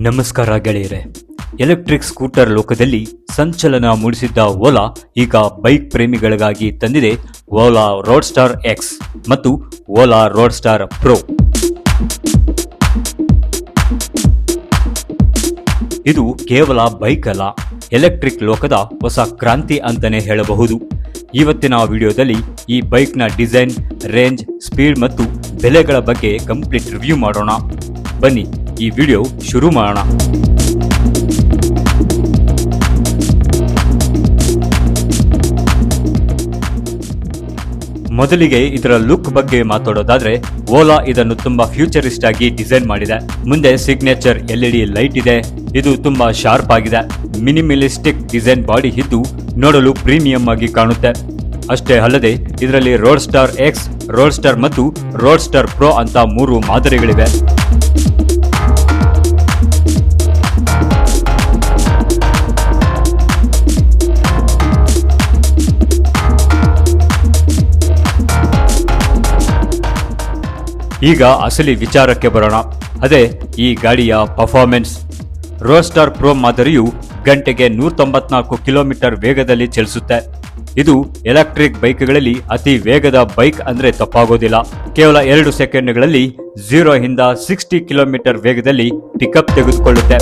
ನಮಸ್ಕಾರ ಗೆಳೆಯರೆ. Electric scooter ಲೋಕದಲ್ಲಿ ಸಂಚಲನ ಮೂಡಿಸಿದ್ದ ಓಲಾ ಈಗ ಬೈಕ್ ಪ್ರೇಮಿಗಳಿಗಾಗಿ ತಂದಿದೆ ಓಲಾ ರೋಡ್ಸ್ಟಾರ್ ಎಕ್ಸ್ ಮತ್ತು ಓಲಾ ರೋಡ್ಸ್ಟಾರ್ ಪ್ರೋ. ಇದು ಕೇವಲ ಬೈಕ್ ಅಲ್ಲ, ಎಲೆಕ್ಟ್ರಿಕ್ ಲೋಕದ ಹೊಸ ಕ್ರಾಂತಿ ಅಂತಾನೆ ಹೇಳಬಹುದು. ಇವತ್ತಿನ ವಿಡಿಯೋದಲ್ಲಿ ಈ ಬೈಕ್ನ ಡಿಸೈನ್, ರೇಂಜ್, ಸ್ಪೀಡ್ ಮತ್ತು ಬೆಲೆಗಳ ಬಗ್ಗೆ ಕಂಪ್ಲೀಟ್ ರಿವ್ಯೂ ಮಾಡೋಣ. ಬನ್ನಿ ಈ ವಿಡಿಯೋ ಶುರು ಮಾಡೋಣ. ಮೊದಲಿಗೆ ಇದರ ಲುಕ್ ಬಗ್ಗೆ ಮಾತಾಡೋದಾದ್ರೆ, ಓಲಾ ಇದನ್ನು ತುಂಬಾ ಫ್ಯೂಚರಿಸ್ಟ್ ಆಗಿ ಡಿಸೈನ್ ಮಾಡಿದೆ. ಮುಂದೆ ಸಿಗ್ನೇಚರ್ LED ಲೈಟ್ ಇದೆ. ಇದು ತುಂಬಾ ಶಾರ್ಪ್ ಆಗಿದೆ. ಮಿನಿಮಲಿಸ್ಟಿಕ್ ಡಿಸೈನ್ ಬಾಡಿ ಇದ್ದು ನೋಡಲು ಪ್ರೀಮಿಯಂ ಆಗಿ ಕಾಣುತ್ತೆ. ಅಷ್ಟೇ ಅಲ್ಲದೆ ಇದರಲ್ಲಿ ರೋಡ್ಸ್ಟಾರ್ ಎಕ್ಸ್, ರೋಡ್ಸ್ಟಾರ್ ಮತ್ತು ರೋಡ್ಸ್ಟಾರ್ ಪ್ರೋ ಅಂತ 3 ಮಾದರಿಗಳಿವೆ. ಈಗ ಅಸಲಿ ವಿಚಾರಕ್ಕೆ ಬರೋಣ. ಅದೇ ಈ ಗಾಡಿಯ ಪರ್ಫಾರ್ಮೆನ್ಸ್. ರೋಡ್ಸ್ಟಾರ್ ಪ್ರೋ ಮಾದರಿಯು ಗಂಟೆಗೆ 194 ಕಿಲೋಮೀಟರ್ ವೇಗದಲ್ಲಿ ಚಲಿಸುತ್ತೆ. ಇದು ಎಲೆಕ್ಟ್ರಿಕ್ ಬೈಕ್ಗಳಲ್ಲಿ ಅತಿ ವೇಗದ ಬೈಕ್ ಅಂದ್ರೆ ತಪ್ಪಾಗೋದಿಲ್ಲ. ಕೇವಲ 2 ಸೆಕೆಂಡ್ಗಳಲ್ಲಿ 0 ಇಂದ 60 ಕಿಲೋಮೀಟರ್ ವೇಗದಲ್ಲಿ ಪಿಕಪ್ ತೆಗೆದುಕೊಳ್ಳುತ್ತೆ.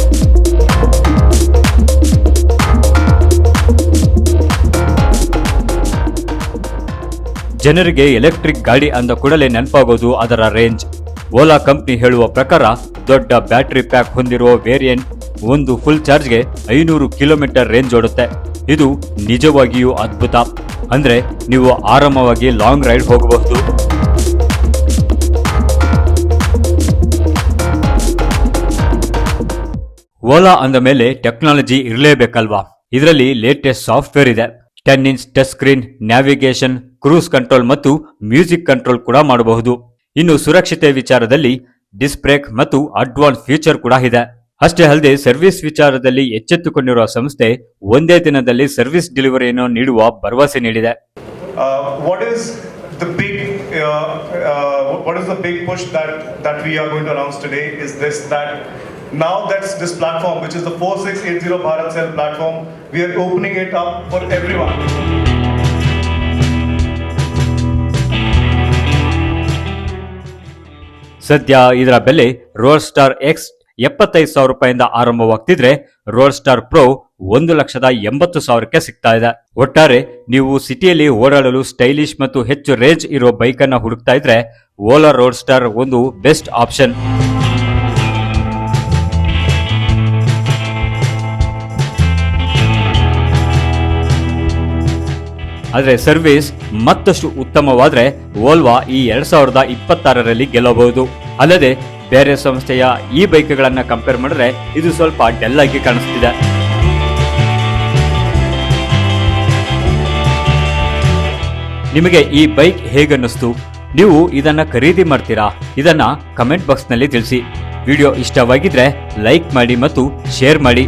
ಜನರಿಗೆ ಎಲೆಕ್ಟ್ರಿಕ್ ಗಾಡಿ ಅಂದ ಕೂಡಲೇ ನೆನಪಾಗೋದು ಅದರ ರೇಂಜ್. ಓಲಾ ಕಂಪ್ನಿ ಹೇಳುವ ಪ್ರಕಾರ ದೊಡ್ಡ ಬ್ಯಾಟರಿ ಪ್ಯಾಕ್ ಹೊಂದಿರುವ ವೇರಿಯಂಟ್ ಒಂದು ಫುಲ್ ಚಾರ್ಜ್ಗೆ 500 ಕಿಲೋಮೀಟರ್ ರೇಂಜ್ ಓಡುತ್ತೆ. ಇದು ನಿಜವಾಗಿಯೂ ಅದ್ಭುತ. ಅಂದ್ರೆ ನೀವು ಆರಾಮವಾಗಿ ಲಾಂಗ್ ರೈಡ್ ಹೋಗಬಹುದು. ಓಲಾ ಅಂದ ಮೇಲೆ ಟೆಕ್ನಾಲಜಿ ಇರಲೇಬೇಕಲ್ವಾ? ಇದರಲ್ಲಿ ಲೇಟೆಸ್ಟ್ ಸಾಫ್ಟ್ವೇರ್ ಇದೆ. 10 inch touch screen, navigation, cruise control ಮತ್ತು ಮ್ಯೂಸಿಕ್ ಕಂಟ್ರೋಲ್ ಕೂಡ ಮಾಡಬಹುದು. ಇನ್ನು ಸುರಕ್ಷತೆ ವಿಚಾರದಲ್ಲಿ ಡಿಸ್ಕ್ ಬ್ರೇಕ್ ಮತ್ತು ಅಡ್ವಾನ್ಸ್ ಫೀಚರ್ ಕೂಡ ಇದೆ. ಅಷ್ಟೇ ಅಲ್ಲದೆ ಸರ್ವಿಸ್ ವಿಚಾರದಲ್ಲಿ ಎಚ್ಚೆತ್ತುಕೊಂಡಿರುವ ಸಂಸ್ಥೆ ಒಂದೇ ದಿನದಲ್ಲಿ ಸರ್ವಿಸ್ ಡೆಲಿವರಿಯನ್ನು ನೀಡುವ ಭರವಸೆ ನೀಡಿದೆ. What is the big push that we are going to announce today is that now that's this platform, which is the 4680 Bharat Cell platform, we are opening it up for everyone. ಸದ್ಯ ಇದರ ಬೆಲೆ ರೋಡ್ಸ್ಟಾರ್ X 75,000 ರೂಪಾಯಿಂದ ಆರಂಭವಾಗ್ತಿದ್ರೆ ರೋಡ್ಸ್ಟಾರ್ pro 1,80,000ಕ್ಕೆ ಸಿಗ್ತಾ ಇದೆ. ಒಟ್ಟಾರೆ ನೀವು ಸಿಟಿಯಲ್ಲಿ ಓಡಾಡಲು ಸ್ಟೈಲಿಶ್ ಮತ್ತು ಹೆಚ್ಚು ರೇಂಜ್ ಇರೋ ಬೈಕ್ ಅನ್ನ ಹುಡುಕ್ತಾ ಇದ್ರೆ ಓಲಾ ರೋಡ್ಸ್ಟಾರ್ ಒಂದು ಬೆಸ್ಟ್ ಆಪ್ಷನ್. ಆದರೆ ಸರ್ವಿಸ್ ಮತ್ತಷ್ಟು ಉತ್ತಮವಾದ್ರೆ ವೋಲ್ವಾ ಈ 2026ರಲ್ಲಿ ಗೆಲ್ಲಬಹುದು. ಅಲ್ಲದೆ ಬೇರೆ ಸಂಸ್ಥೆಯ ಈ ಬೈಕ್ಗಳನ್ನ ಕಂಪೇರ್ ಮಾಡಿದ್ರೆ ಇದು ಸ್ವಲ್ಪ ಡೆಲ್ ಆಗಿ ಕಾಣಿಸ್ತಿದೆ. ನಿಮಗೆ ಈ ಬೈಕ್ ಹೇಗನ್ನಿಸ್ತು? ನೀವು ಇದನ್ನ ಖರೀದಿ ಮಾಡ್ತೀರಾ? ಇದನ್ನ ಕಮೆಂಟ್ ಬಾಕ್ಸ್ ನಲ್ಲಿ ತಿಳಿಸಿ. ವಿಡಿಯೋ ಇಷ್ಟವಾಗಿದ್ರೆ ಲೈಕ್ ಮಾಡಿ ಮತ್ತು ಶೇರ್ ಮಾಡಿ.